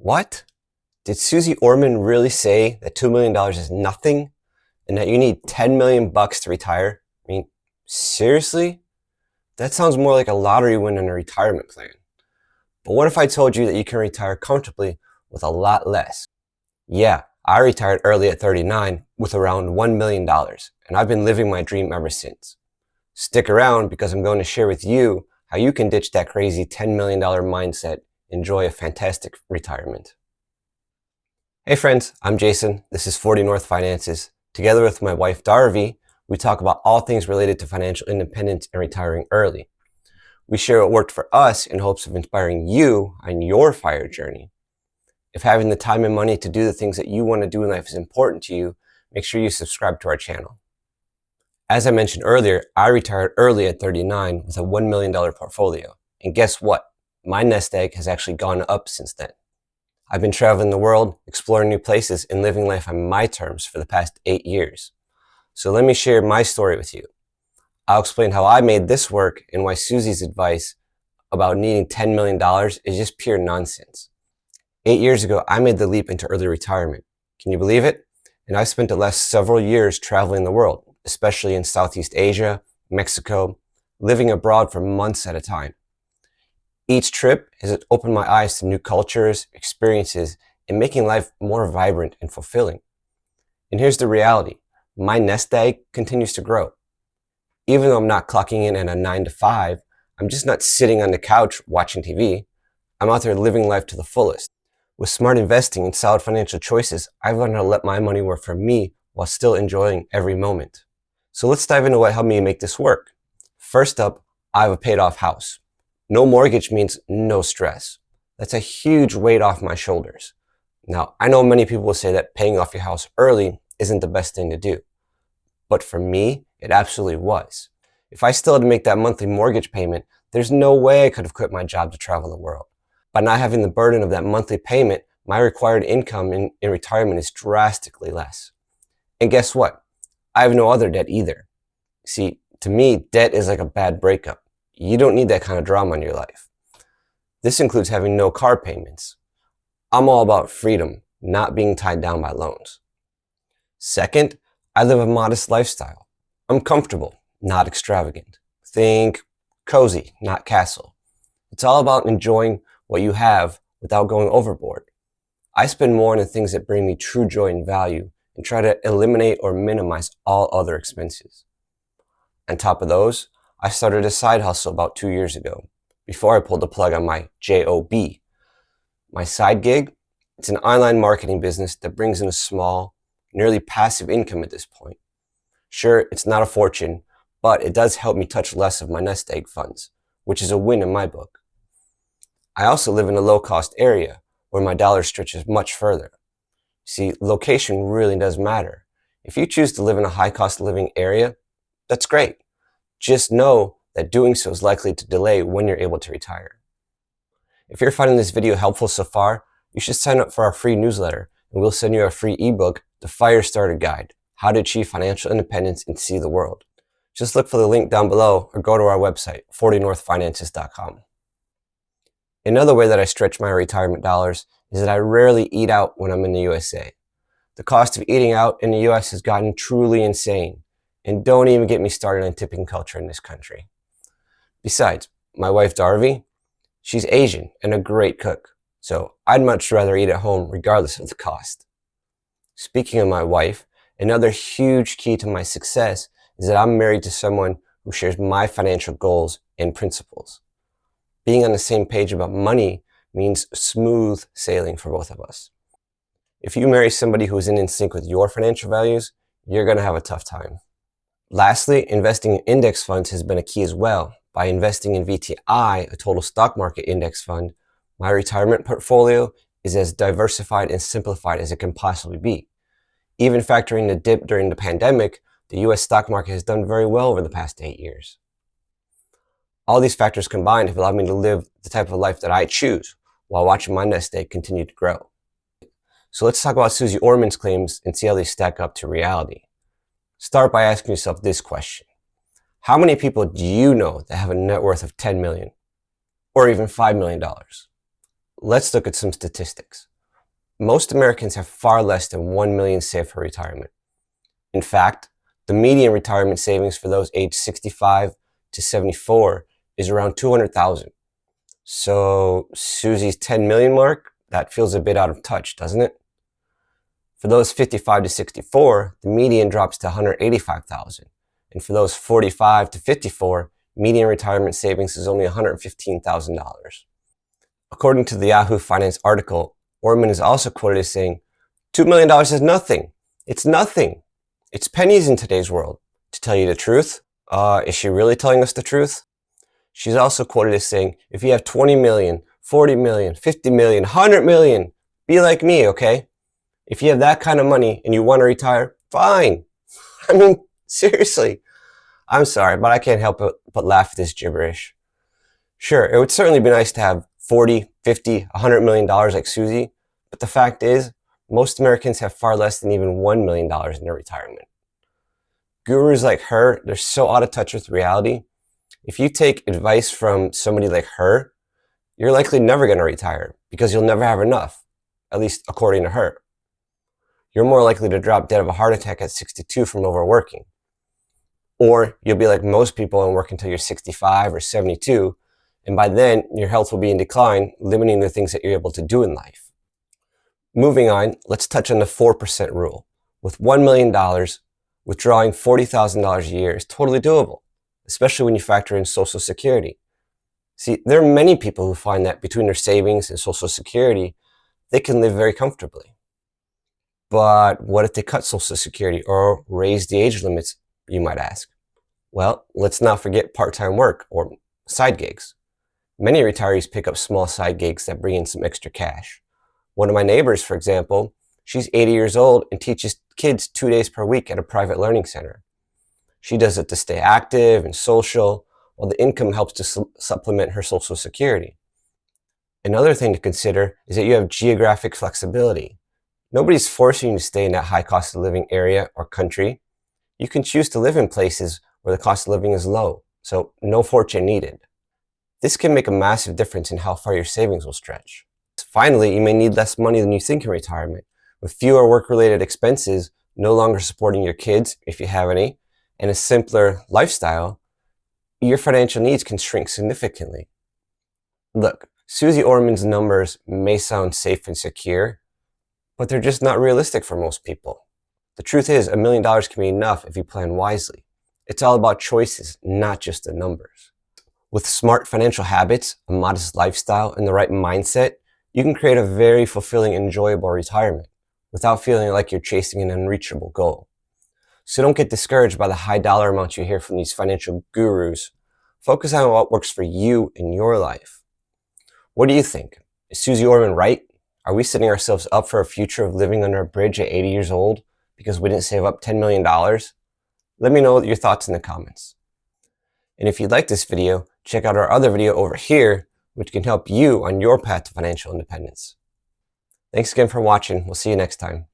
What? Did Suze Orman really say that $2 million is nothing and that you need 10 million bucks to retire? I mean, seriously? That sounds more like a lottery win than a retirement plan. But what if I told you that you can retire comfortably with a lot less? Yeah, I retired early at 39 with around $1 million, and I've been living my dream ever since. Stick around because I'm going to share with you how you can ditch that crazy $10 million mindset, enjoy a fantastic retirement. Hey friends, I'm Jason. This is 40 North Finances. Together with my wife Darvi, we talk about all things related to financial independence and retiring early. We share what worked for us in hopes of inspiring you on your FIRE journey. If having the time and money to do the things that you want to do in life is important to you, make sure you subscribe to our channel. As I mentioned earlier, I retired early at 39 with a $1 million portfolio. And guess what? My nest egg has actually gone up since then. I've been traveling the world, exploring new places, and living life on my terms for the past 8 years. So let me share my story with you. I'll explain how I made this work and why Suze's advice about needing $10 million is just pure nonsense. 8 years ago, I made the leap into early retirement. Can you believe it? And I've spent the last several years traveling the world, especially in Southeast Asia, Mexico, living abroad for months at a time. Each trip has opened my eyes to new cultures, experiences, and making life more vibrant and fulfilling. And here's the reality. My nest egg continues to grow. Even though I'm not clocking in at a 9 to 5, I'm just not sitting on the couch watching TV. I'm out there living life to the fullest. With smart investing and solid financial choices, I've learned how to let my money work for me while still enjoying every moment. So let's dive into what helped me make this work. First up, I have a paid off house. No mortgage means no stress. That's a huge weight off my shoulders. Now, I know many people will say that paying off your house early isn't the best thing to do. But for me, it absolutely was. If I still had to make that monthly mortgage payment, there's no way I could have quit my job to travel the world. By not having the burden of that monthly payment, my required income in retirement is drastically less. And guess what? I have no other debt either. See, to me, debt is like a bad breakup. You don't need that kind of drama in your life. This includes having no car payments. I'm all about freedom, not being tied down by loans. Second, I live a modest lifestyle. I'm comfortable, not extravagant. Think cozy, not castle. It's all about enjoying what you have without going overboard. I spend more on the things that bring me true joy and value and try to eliminate or minimize all other expenses. On top of those, I started a side hustle about 2 years ago, before I pulled the plug on my job. My side gig, it's an online marketing business that brings in a small, nearly passive income at this point. Sure, it's not a fortune, but it does help me touch less of my nest egg funds, which is a win in my book. I also live in a low-cost area where my dollar stretches much further. See, location really does matter. If you choose to live in a high-cost living area, that's great. Just know that doing so is likely to delay when you're able to retire. If you're finding this video helpful so far, you should sign up for our free newsletter, and we'll send you a free ebook, The Fire Starter Guide, How to Achieve Financial Independence and See the World. Just look for the link down below or go to our website, 40northfinances.com. Another way that I stretch my retirement dollars is that I rarely eat out when I'm in the USA. The cost of eating out in the US has gotten truly insane. And don't even get me started on tipping culture in this country. Besides, my wife Darvi, she's Asian and a great cook, so I'd much rather eat at home regardless of the cost. Speaking of my wife, another huge key to my success is that I'm married to someone who shares my financial goals and principles. Being on the same page about money means smooth sailing for both of us. If you marry somebody who isn't in sync with your financial values, you're going to have a tough time. Lastly, investing in index funds has been a key as well. By investing in VTI, a total stock market index fund, my retirement portfolio is as diversified and simplified as it can possibly be. Even factoring the dip during the pandemic, the US stock market has done very well over the past 8 years. All these factors combined have allowed me to live the type of life that I choose while watching my nest egg continue to grow. So let's talk about Suze Orman's claims and see how they stack up to reality. Start by asking yourself this question. How many people do you know that have a net worth of $10 million or even $5 million? Let's look at some statistics. most Americans have far less than 1 million saved for retirement. In fact, the median retirement savings for those aged 65 to 74 is around 200,000. So Susie's 10 million mark, that feels a bit out of touch, doesn't it? For those 55 to 64, the median drops to 185,000. And for those 45 to 54, median retirement savings is only $115,000. According to the Yahoo Finance article, Orman is also quoted as saying, $2 million is nothing. It's nothing. It's pennies in today's world. To tell you the truth, is she really telling us the truth? She's also quoted as saying, if you have 20 million, 40 million, 50 million, 100 million, be like me, okay? If you have that kind of money and you want to retire, fine. I mean, seriously. I'm sorry, but I can't help but laugh at this gibberish. Sure, it would certainly be nice to have 40, 50, $100 million like Susie, but the fact is, most Americans have far less than even $1 million in their retirement. Gurus like her, they're so out of touch with reality. If you take advice from somebody like her, you're likely never going to retire because you'll never have enough, at least according to her. You're more likely to drop dead of a heart attack at 62 from overworking. Or you'll be like most people and work until you're 65 or 72, and by then your health will be in decline, limiting the things that you're able to do in life. Moving on, let's touch on the 4% rule. With $1 million, withdrawing $40,000 a year is totally doable, especially when you factor in Social Security. See, there are many people who find that between their savings and Social Security, they can live very comfortably. But what if they cut Social Security or raise the age limits, you might ask? Well, let's not forget part-time work or side gigs. Many retirees pick up small side gigs that bring in some extra cash. One of my neighbors, for example, she's 80 years old and teaches kids 2 days per week at a private learning center. She does it to stay active and social, while the income helps to supplement her Social Security. Another thing to consider is that you have geographic flexibility. Nobody's forcing you to stay in that high cost of living area or country. You can choose to live in places where the cost of living is low, so no fortune needed. This can make a massive difference in how far your savings will stretch. Finally, you may need less money than you think in retirement. With fewer work-related expenses, no longer supporting your kids, if you have any, and a simpler lifestyle, your financial needs can shrink significantly. Look, Suze Orman's numbers may sound safe and secure, but they're just not realistic for most people. The truth is, $1 million can be enough if you plan wisely. It's all about choices, not just the numbers. With smart financial habits, a modest lifestyle, and the right mindset, you can create a very fulfilling and enjoyable retirement without feeling like you're chasing an unreachable goal. So don't get discouraged by the high dollar amounts you hear from these financial gurus. Focus on what works for you in your life. What do you think? Is Suze Orman right? Are we setting ourselves up for a future of living under a bridge at 80 years old because we didn't save up $10 million? Let me know your thoughts in the comments. And if you like this video, check out our other video over here, which can help you on your path to financial independence. Thanks again for watching. We'll see you next time.